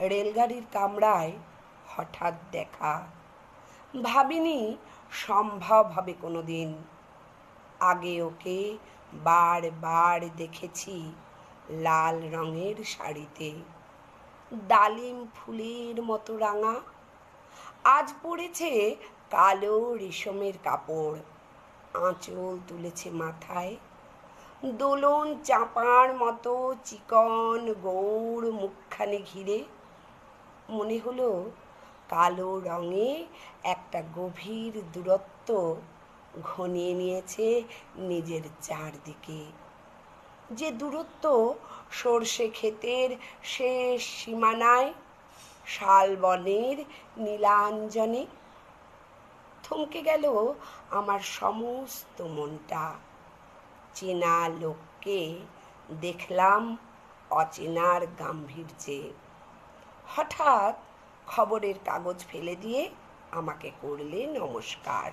রেলগাড়ির কামরায় হঠাৎ দেখা। ভাবিনি সম্ভব হবে কোনোদিন। আগে ওকে বারবার দেখেছি লাল রঙের শাড়িতে, ডালিম ফুলের মতো রাঙা। আজ পড়েছে কালো রেশমের কাপড়, আঁচল তুলেছে মাথায়, দোলন চাপার মতো চিকন গৌড় মুখখানে ঘিরে। মনে হলো কালো রঙে একটা গভীর দূরত্ব ঘনিয়ে নিয়েছে নিজের চারদিকে, যে দূরত্ব সর্ষে ক্ষেতের শেষ সীমানায়, শালবনের নীলাঞ্জনে। থমকে গেল আমার সমস্ত মনটা। চেনা লোককে দেখলাম অচেনার গাম্ভীর্যে। হঠাৎ খবরের কাগজ ফেলে দিয়ে আমাকে করলে নমস্কার।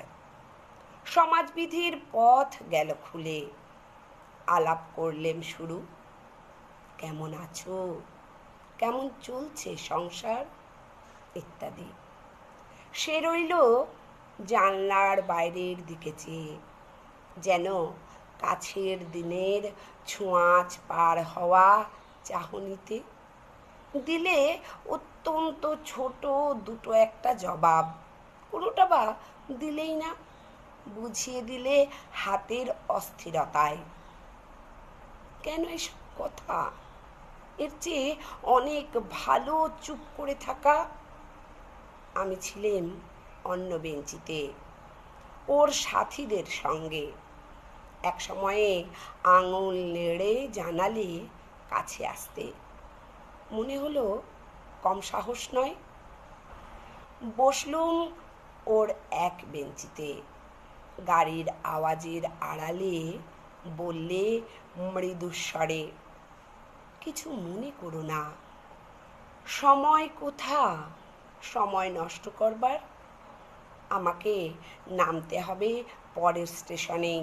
সমাজবিধির পথ গেল খুলে। আলাপ করলেম শুরু। কেমন আছো, কেমন চলছে সংসার, ইত্যাদি। সে রইল জানলার বাইরের দিকে চেয়ে, যেন কাছের দিনের ছোঁয়াচ পার হওয়া চাহনিতে। দিলে অত্যন্ত ছোট দুটো একটা জবাব, কোনোটা বা দিলেই না, বুঝিয়ে দিলে হাতের অস্থিরতায়। কেন এসব কথা? এর চেয়ে অনেক ভালো চুপ করে থাকা। আমি ছিলাম অন্য বেঞ্চিতে ওর সাথীদের সঙ্গে। এক সময়ে আঙুল নেড়ে জানালে কাছে আসতে। মনে হলো কম সাহস নয়। বসলুম ওর এক বেঞ্চিতে। গাড়ির আওয়াজের আড়ালে বললে মৃদুস্বরে, কিছু মনে করো না। সময় কোথা সময় নষ্ট করবার? আমাকে নামতে হবে পরের স্টেশনে।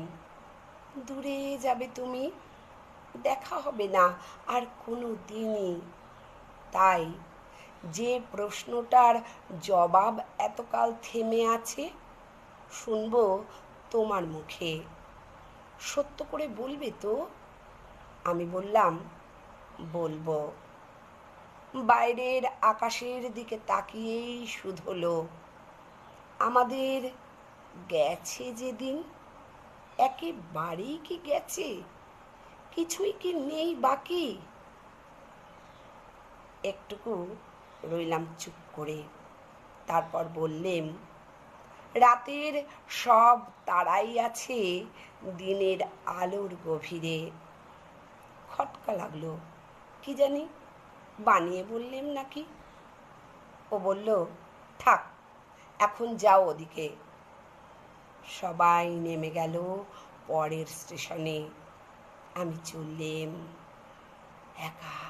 দূরে যাবে তুমি, দেখা হবে না আর কোনো দিনই। তাই যে প্রশ্নটার জবাব এতকাল থেমে আছে, শুনবো তোমার মুখে। সত্য করে বলবে তো? আমি বললাম, বলবো। বাইরের আকাশের দিকে তাকিয়েই শুধোলো, আমাদের গেছে যেদিন, একেবারেই কি গেছে? কিছুই কি নেই বাকি? একটুকু রইলাম চুপ করে। তারপর বললেম, রাতের সব তারাই আছে দিনের আলোর গভীরে। খটকা লাগলো, কি জানি বানিয়ে বললেম নাকি। ও বলল, থাক, এখন যাও ওদিকে। সবাই নেমে গেল পরের স্টেশনে। আমি চললেম একা।